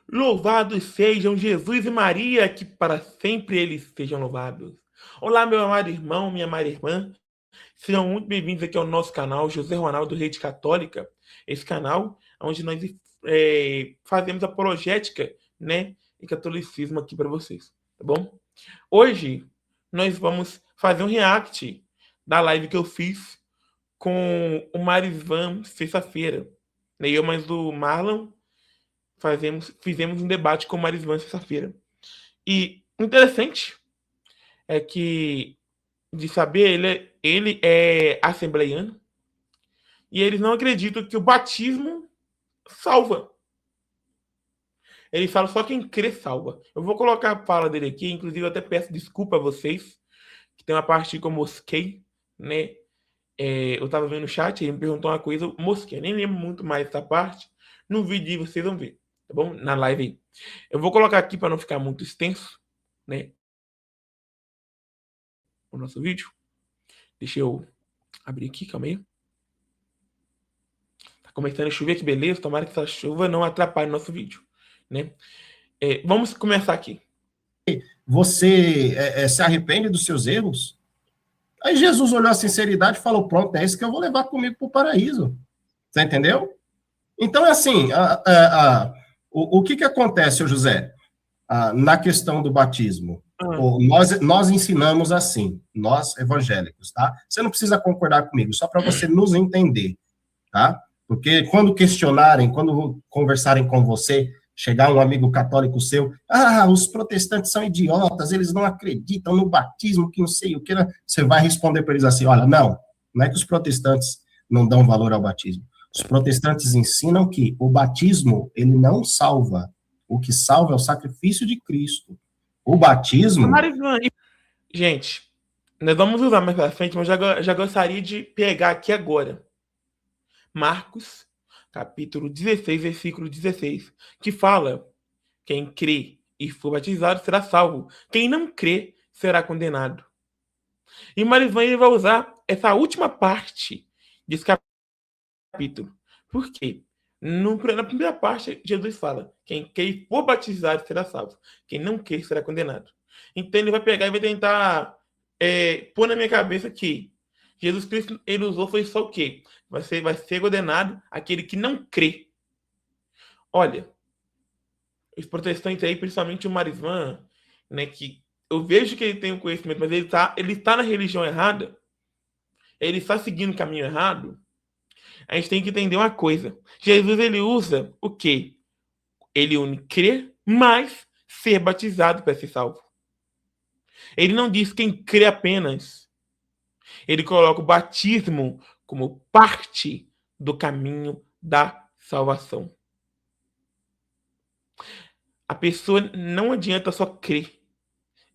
Louvados sejam Jesus e Maria, que para sempre eles sejam louvados. Olá, meu amado irmão, minha amada irmã. Sejam muito bem-vindos aqui ao nosso canal, José Ronaldo, Rede Católica. Esse canal onde nós fazemos apologética, né, e catolicismo aqui para vocês, tá bom? Hoje nós vamos fazer um react da live que eu fiz com o Marisvan sexta-feira. Eu mais o Marlon fizemos um debate com o Marisvan sexta-feira. E interessante é que, de saber, ele é assembleiano e eles não acreditam que o batismo salva. Ele fala só quem crê salva. Eu vou colocar a fala dele aqui, inclusive eu até peço desculpa a vocês, que tem uma parte que eu mosquei, né? Eu tava vendo o chat, ele me perguntou uma coisa, eu mosquei. Eu nem lembro muito mais dessa parte. No vídeo vocês vão ver, tá bom? Na live aí. Eu vou colocar aqui para não ficar muito extenso, né? O nosso vídeo. Deixa eu abrir aqui, calma aí. Tá começando a chover, que beleza. Tomara que essa chuva não atrapalhe o nosso vídeo, né? Vamos começar aqui. Você se arrepende dos seus erros? Aí Jesus olhou a sinceridade e falou, pronto, é isso que eu vou levar comigo para o paraíso. Você entendeu? Então, é assim, o que acontece, ô José, na questão do batismo? Nós ensinamos assim, nós evangélicos, tá? Você não precisa concordar comigo, só para você nos entender, tá? Porque quando questionarem, quando conversarem com você, chegar um amigo católico seu, os protestantes são idiotas, eles não acreditam no batismo, que não sei o que, você vai responder para eles assim, olha, não é que os protestantes não dão valor ao batismo. Os protestantes ensinam que o batismo, ele não salva. O que salva é o sacrifício de Cristo. O batismo... Gente, nós vamos usar mais pra frente, mas já gostaria de pegar aqui agora. Marcos, capítulo 16, versículo 16, que fala: quem crê e for batizado será salvo. Quem não crê será condenado. E Marisvan ele vai usar essa última parte desse capítulo. Por quê? Na primeira parte, Jesus fala: quem crê e for batizado será salvo. Quem não crê será condenado. Então ele vai pegar e vai tentar pôr na minha cabeça que Jesus Cristo, ele usou foi só o quê? Vai ser condenado aquele que não crê. Olha, os protestantes aí, principalmente o Marisvan, né, que eu vejo que ele tem um conhecimento, mas ele tá na religião errada, ele está seguindo o caminho errado. A gente tem que entender uma coisa. Jesus, ele usa o quê? Ele une crer, mas ser batizado para ser salvo. Ele não diz quem crê apenas. Ele coloca o batismo como parte do caminho da salvação. A pessoa não adianta só crer.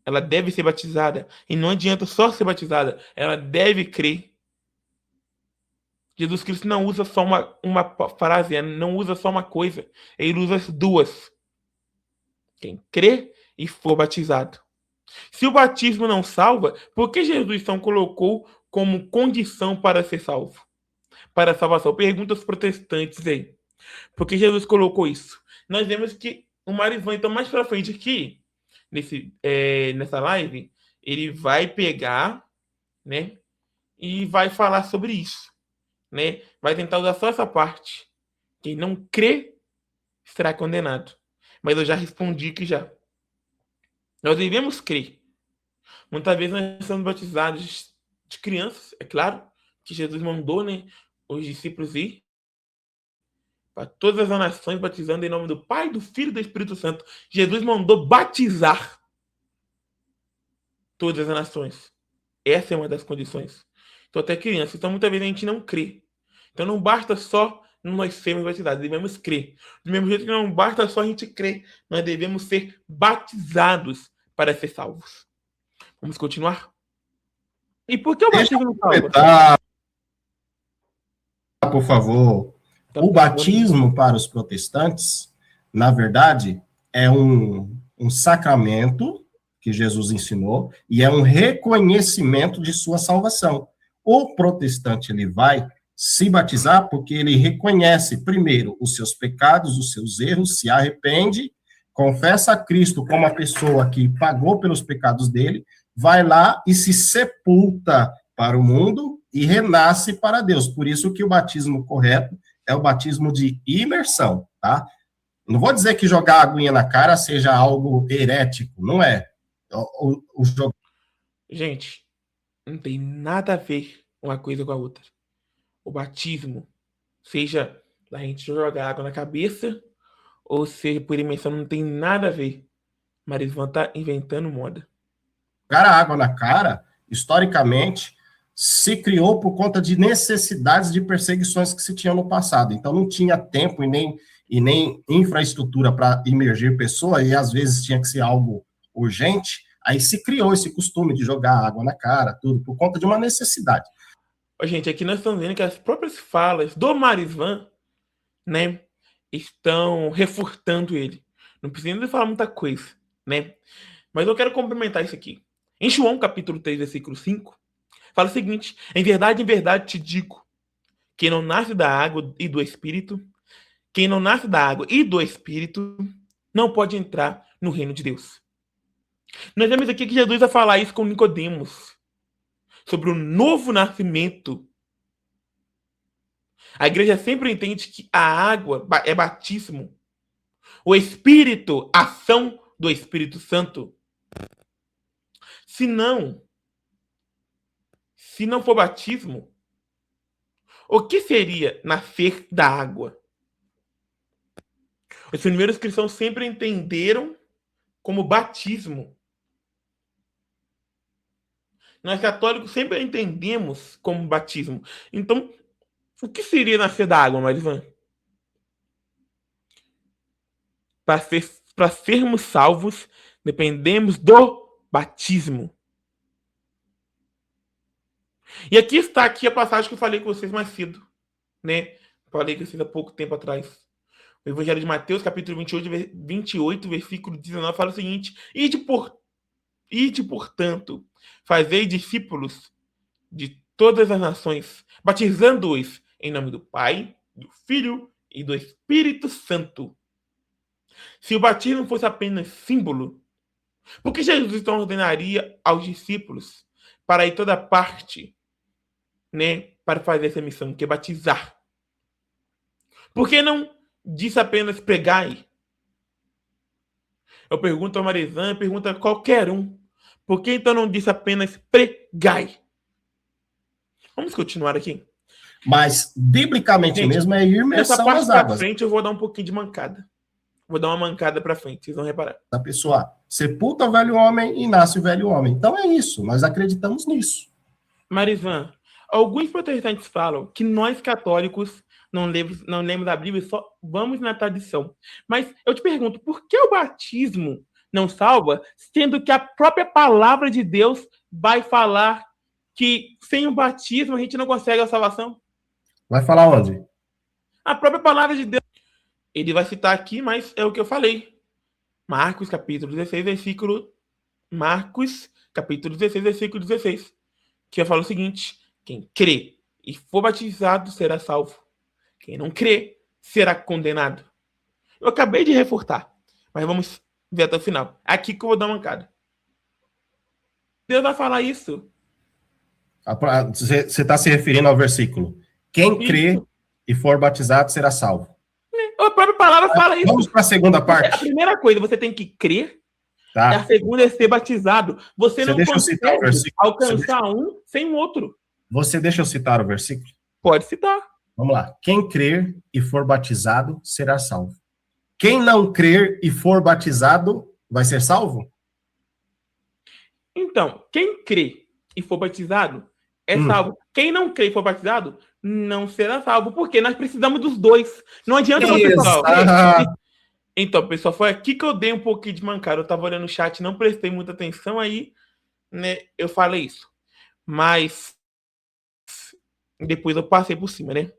Ela deve ser batizada. E não adianta só ser batizada. Ela deve crer. Jesus Cristo não usa só uma frase, não usa só uma coisa. Ele usa as duas. Quem crê e for batizado. Se o batismo não salva, por que Jesus então colocou como condição para ser salvo? Para a salvação. Pergunta aos protestantes aí. Por que Jesus colocou isso? Nós vemos que o Marisvan, então, mais para frente aqui, nessa live, ele vai pegar, né, e vai falar sobre isso, né? Vai tentar usar só essa parte. Quem não crê será condenado. Mas eu já respondi que já. Nós devemos crer. Muitas vezes nós somos batizados de crianças, é claro, que Jesus mandou, né, os discípulos ir para todas as nações, batizando em nome do Pai, do Filho e do Espírito Santo. Jesus mandou batizar todas as nações. Essa é uma das condições. Então, até criança. Então, muitas vezes a gente não crê. Então, não basta só nós sermos batizados, devemos crer. Do mesmo jeito que não basta só a gente crer, nós devemos ser batizados para ser salvos. Vamos continuar? E por que o batismo não salva? Por favor. O batismo para os protestantes, na verdade, é um sacramento que Jesus ensinou e é um reconhecimento de sua salvação. O protestante, ele vai se batizar porque ele reconhece, primeiro, os seus pecados, os seus erros, se arrepende confessa a Cristo como a pessoa que pagou pelos pecados dele, vai lá e se sepulta para o mundo e renasce para Deus. Por isso que o batismo correto é o batismo de imersão, tá? Não vou dizer que jogar a aguinha na cara seja algo herético, não é. Gente, não tem nada a ver uma coisa com a outra. O batismo, seja a gente jogar água na cabeça, ou seja, por imersão, não tem nada a ver. Marisvan tá inventando moda. Jogar a água na cara, historicamente, se criou por conta de necessidades de perseguições que se tinham no passado. Então, não tinha tempo e nem infraestrutura para imergir pessoa, e às vezes tinha que ser algo urgente. Aí se criou esse costume de jogar água na cara, tudo, por conta de uma necessidade. Gente, aqui nós estamos vendo que as próprias falas do Marisvan, né, estão reforçando ele. Não precisa de falar muita coisa, né? Mas eu quero complementar isso aqui. Em João, capítulo 3, versículo 5, fala o seguinte: em verdade te digo, quem não nasce da água e do Espírito, quem não nasce da água e do Espírito, não pode entrar no reino de Deus. Nós vemos aqui que Jesus vai falar isso com Nicodemos, sobre o novo nascimento. A igreja sempre entende que a água é batismo. O Espírito, ação do Espírito Santo. Se não for batismo, o que seria nascer da água? Os primeiros cristãos sempre entenderam como batismo. Nós católicos sempre entendemos como batismo. Então, o que seria nascer da água, Marisvan? Para sermos salvos, dependemos do batismo. E aqui está a passagem que eu falei com vocês mais cedo, né? Falei com vocês há pouco tempo atrás. O Evangelho de Mateus, capítulo 28, versículo 19, fala o seguinte: Ide, portanto, fazei discípulos de todas as nações, batizando-os em nome do Pai, do Filho e do Espírito Santo. Se o batismo fosse apenas símbolo, por que Jesus então ordenaria aos discípulos para ir toda parte, né, para fazer essa missão, que é batizar? Por que não disse apenas pregai? Eu pergunto a Marizan, pergunto a qualquer um. Por que então não disse apenas pregai? Vamos continuar aqui. Mas, biblicamente, gente, mesmo, é imersão nessa parte nas águas. Pra frente eu vou dar um pouquinho de mancada. Vou dar uma mancada pra frente, vocês vão reparar. A pessoa sepulta o velho homem e nasce o velho homem. Então é isso, nós acreditamos nisso. Marizan, alguns protestantes falam que nós católicos não lemos da Bíblia e só vamos na tradição. Mas eu te pergunto, por que o batismo não salva, sendo que a própria palavra de Deus vai falar que sem o batismo a gente não consegue a salvação? Vai falar onde? A própria palavra de Deus. Ele vai citar aqui, mas é o que eu falei. Marcos, capítulo 16, versículo 16, que fala o seguinte: quem crê e for batizado será salvo. Quem não crê será condenado. Eu acabei de reforçar, mas vamos ver até o final. Aqui que eu vou dar uma mancada. Deus vai falar isso. Você está se referindo ao versículo: quem crê e for batizado será salvo. A própria palavra fala isso. Vamos para a segunda parte. A primeira coisa, você tem que crer. Tá. E a segunda é ser batizado. Você não consegue alcançar um sem o outro. Você deixa eu citar o versículo? Pode citar. Vamos lá. Quem crer e for batizado será salvo. Quem não crer e for batizado vai ser salvo? Então, quem crê e for batizado é salvo. Quem não crê e for batizado não será salvo, porque nós precisamos dos dois. Não adianta você só crer. Então, pessoal, foi aqui que eu dei um pouquinho de mancada. Eu tava olhando o chat, não prestei muita atenção aí, né? Eu falei isso. Mas depois eu passei por cima, né?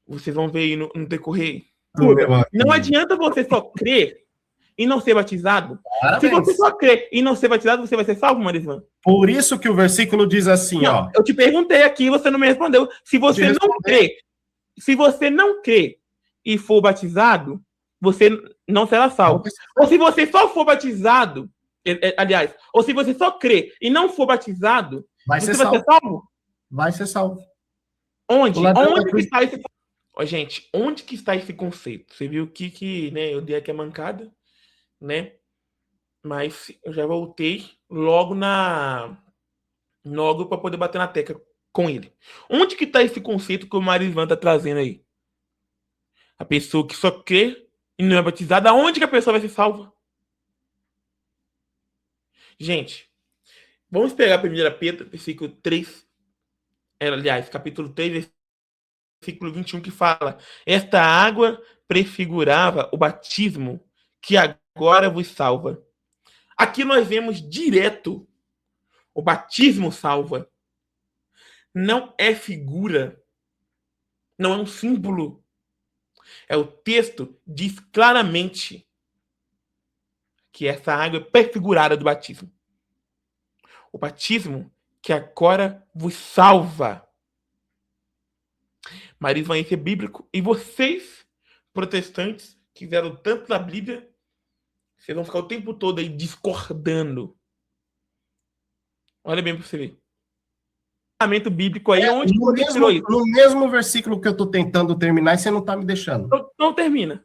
Vocês vão ver aí no decorrer. Não adianta você só crer e não ser batizado. Parabéns. Se você só crer e não ser batizado, você vai ser salvo, Marisvan? Por isso que o versículo diz assim, não, ó. Eu te perguntei aqui e você não me respondeu. Se você não crê e for batizado, você não será salvo. Ou se você só for batizado, aliás, ou se você só crê e não for batizado, você vai ser salvo? Vai ser salvo. Onde? Onde que está esse... Ó, gente, onde que está esse conceito? Você viu que né, eu dei aqui a mancada, né? Mas eu já voltei logo para poder bater na tecla com ele. Onde que está esse conceito que o Marivan está trazendo aí? A pessoa que só crê e não é batizada, aonde que a pessoa vai ser salva? Gente, vamos pegar 1 Pedro, versículo 3, aliás, capítulo 3, versículo 21, que fala: esta água prefigurava o batismo que agora vos salva. Aqui nós vemos direto: o batismo salva. Não é figura, não é um símbolo. É o texto diz claramente que essa água é prefigurada do batismo. O batismo que agora vos salva. Marisma, isso é bíblico. E vocês, protestantes, que fizeram tanto da Bíblia, vocês vão ficar o tempo todo aí discordando. Olha bem para você ver. O bíblico aí, onde você tirou isso? No mesmo versículo que eu estou tentando terminar, e você não está me deixando. Não termina.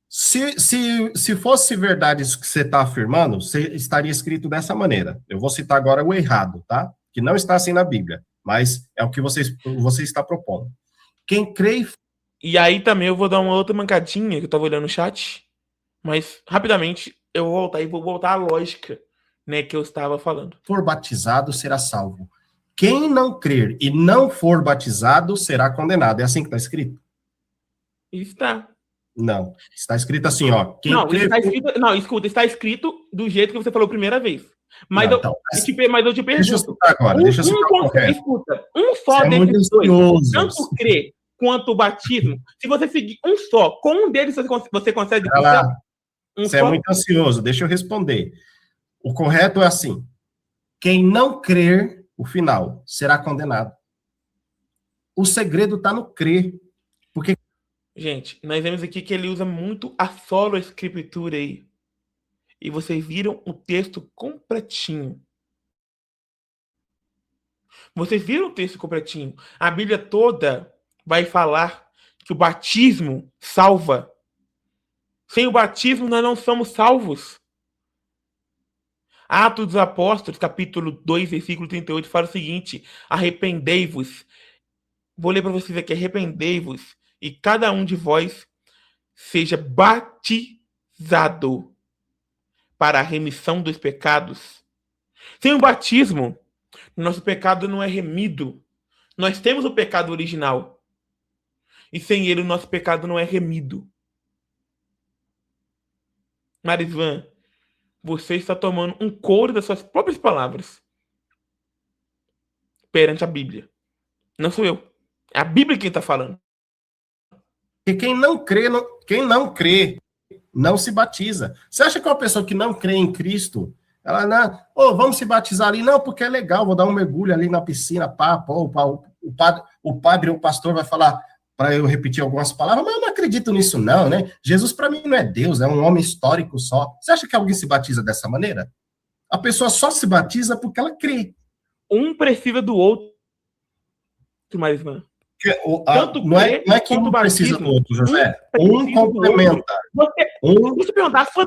Se fosse verdade isso que você está afirmando, estaria escrito dessa maneira. Eu vou citar agora o errado, tá? Que não está assim na Bíblia, mas é o que você está propondo. Quem crê... E aí também eu vou dar uma outra mancadinha, que eu estava olhando no chat, mas rapidamente eu vou voltar à lógica, né, que eu estava falando. For batizado, será salvo. Quem não crer e não for batizado, será condenado. É assim que está escrito? Está. Não. Está escrito assim, ó. Escuta, está escrito do jeito que você falou a primeira vez. Mas, não, eu te pergunto. Deixa eu citar agora, escuta, um só desses dois, tanto o crer quanto o batismo, se você seguir um só, com um deles você consegue... Você é muito ansioso, deixa eu responder. O correto é assim: quem não crer, o final, será condenado. O segredo está no crer. Porque... Gente, nós vemos aqui que ele usa muito a sola escritura aí. E vocês viram o texto completinho. Vocês viram o texto completinho. A Bíblia toda vai falar que o batismo salva. Sem o batismo nós não somos salvos. Atos dos Apóstolos, capítulo 2, versículo 38, fala o seguinte: arrependei-vos. Vou ler para vocês aqui: arrependei-vos e cada um de vós seja batizado para a remissão dos pecados. Sem o batismo, nosso pecado não é remido. Nós temos o pecado original. E sem ele, o nosso pecado não é remido. Marisvan, você está tomando um couro das suas próprias palavras perante a Bíblia. Não sou eu. É a Bíblia quem está falando. E quem não crê, não se batiza. Você acha que uma pessoa que não crê em Cristo, ela não, vamos se batizar ali? Não, porque é legal, vou dar um mergulho ali na piscina, o padre ou o pastor vai falar para eu repetir algumas palavras, mas eu não acredito nisso não, né? Jesus para mim não é Deus, é um homem histórico só. Você acha que alguém se batiza dessa maneira? A pessoa só se batiza porque ela crê. Um precisa do outro, Marisvan. Não é que um precisa do outro, José. Um complementa. Deixa eu perguntar, a sua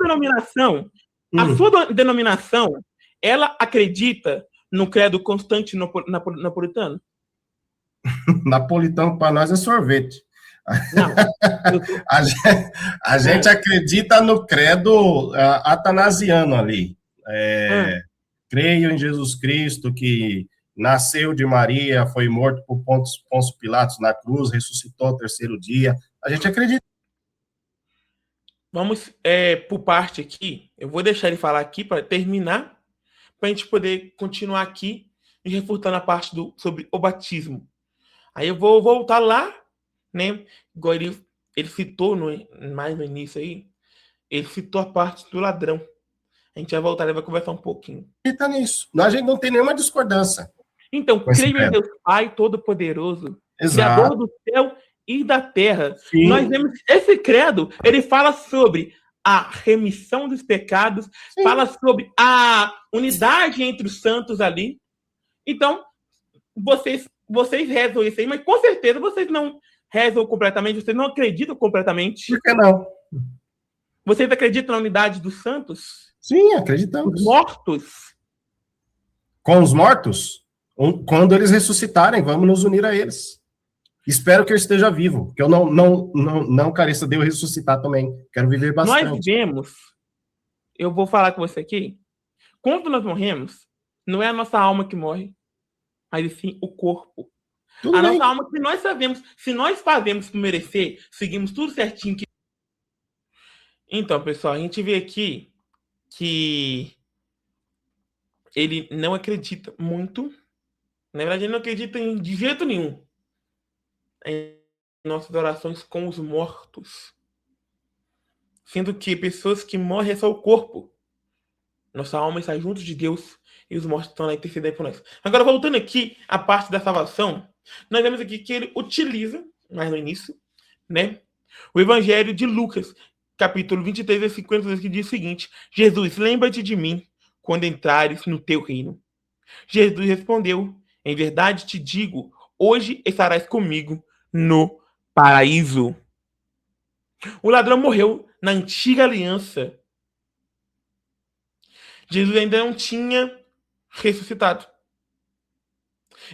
denominação, ela acredita no credo constantinopolitano? Napolitano para nós é sorvete. Não. A gente acredita no credo atanasiano ali. Creio em Jesus Cristo, que nasceu de Maria, foi morto por Pôncio Pilatos na cruz, ressuscitou ao terceiro dia. A gente acredita. Vamos por parte aqui. Eu vou deixar ele falar aqui para terminar, para a gente poder continuar aqui e refutando a parte sobre o batismo. Aí eu vou voltar lá, né? Igual ele citou mais no início aí, ele citou a parte do ladrão. A gente vai voltar e vai conversar um pouquinho. E tá nisso. A gente não tem nenhuma discordância. Então, creio em Deus Pai Todo-Poderoso, Criador do céu e da terra. Sim. Nós vemos esse credo, ele fala sobre a remissão dos pecados, Sim. fala sobre a unidade entre os santos ali. Então, vocês rezam isso aí, mas com certeza vocês não rezam completamente, vocês não acreditam completamente. Por que não? Vocês acreditam na unidade dos santos? Sim, acreditamos. Os mortos? Com os mortos? Quando eles ressuscitarem, vamos nos unir a eles. Espero que eu esteja vivo, que eu não careça de eu ressuscitar também. Quero viver bastante. Nós vemos, eu vou falar com você aqui, quando nós morremos, não é a nossa alma que morre, mas sim o corpo. Tudo a bem. Nossa alma, que nós sabemos, se nós fazemos por merecer, seguimos tudo certinho. Então, pessoal, a gente vê aqui que ele não acredita muito. Na verdade, ele não acredita de jeito nenhum em nossas orações com os mortos. Sendo que pessoas que morrem é só o corpo. Nossa alma está junto de Deus e os mortos estão lá intercedendo por nós. Agora, voltando aqui à parte da salvação, nós vemos aqui que ele utiliza, mais no início, né, o Evangelho de Lucas, capítulo 23, versículo 52, que diz o seguinte: Jesus, lembra-te de mim quando entrares no teu reino. Jesus respondeu: em verdade te digo, hoje estarás comigo no paraíso. O ladrão morreu na antiga aliança. Jesus ainda não tinha ressuscitado.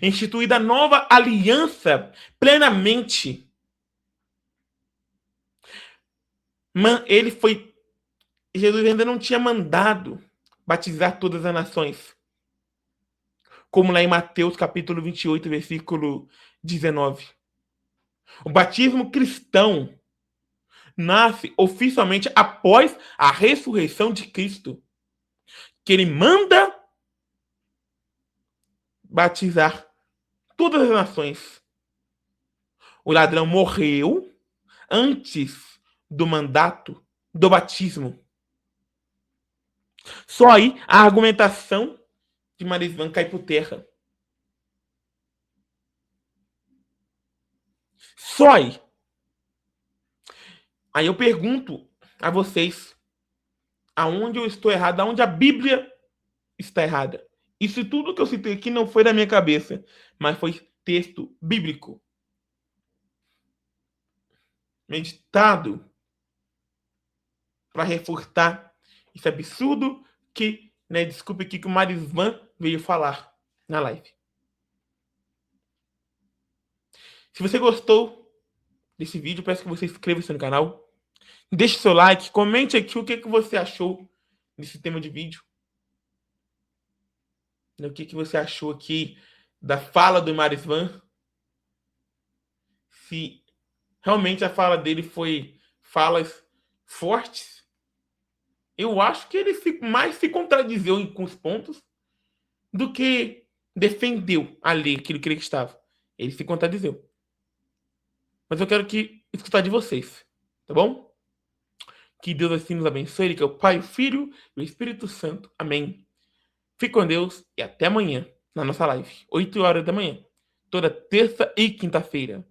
Instituída a nova aliança plenamente. Jesus ainda não tinha mandado batizar todas as nações. Como lá em Mateus capítulo 28, versículo 19. O batismo cristão nasce oficialmente após a ressurreição de Cristo, que ele manda batizar todas as nações. O ladrão morreu antes do mandato do batismo. Só aí a argumentação de Marisvan cai por terra. Só aí. Aí eu pergunto a vocês, aonde eu estou errado, aonde a Bíblia está errada. Isso tudo que eu citei aqui não foi da minha cabeça, mas foi texto bíblico. Meditado para refutar esse absurdo que, desculpe aqui, que o Marisvan veio falar na live. Se você gostou desse vídeo, peço que você inscreva-se no canal, deixe seu like, comente aqui o que você achou desse tema de vídeo. O que você achou aqui da fala do Marisvan. Se realmente a fala dele foi falas fortes. Eu acho que ele mais se contradizeu com os pontos do que defendeu ali aquilo que ele estava. Ele se contradizeu. Mas eu quero escutar de vocês, tá bom? Que Deus assim nos abençoe, Ele que é o Pai, o Filho e o Espírito Santo. Amém. Fique com Deus e até amanhã na nossa live, 8 horas da manhã, toda terça e quinta-feira.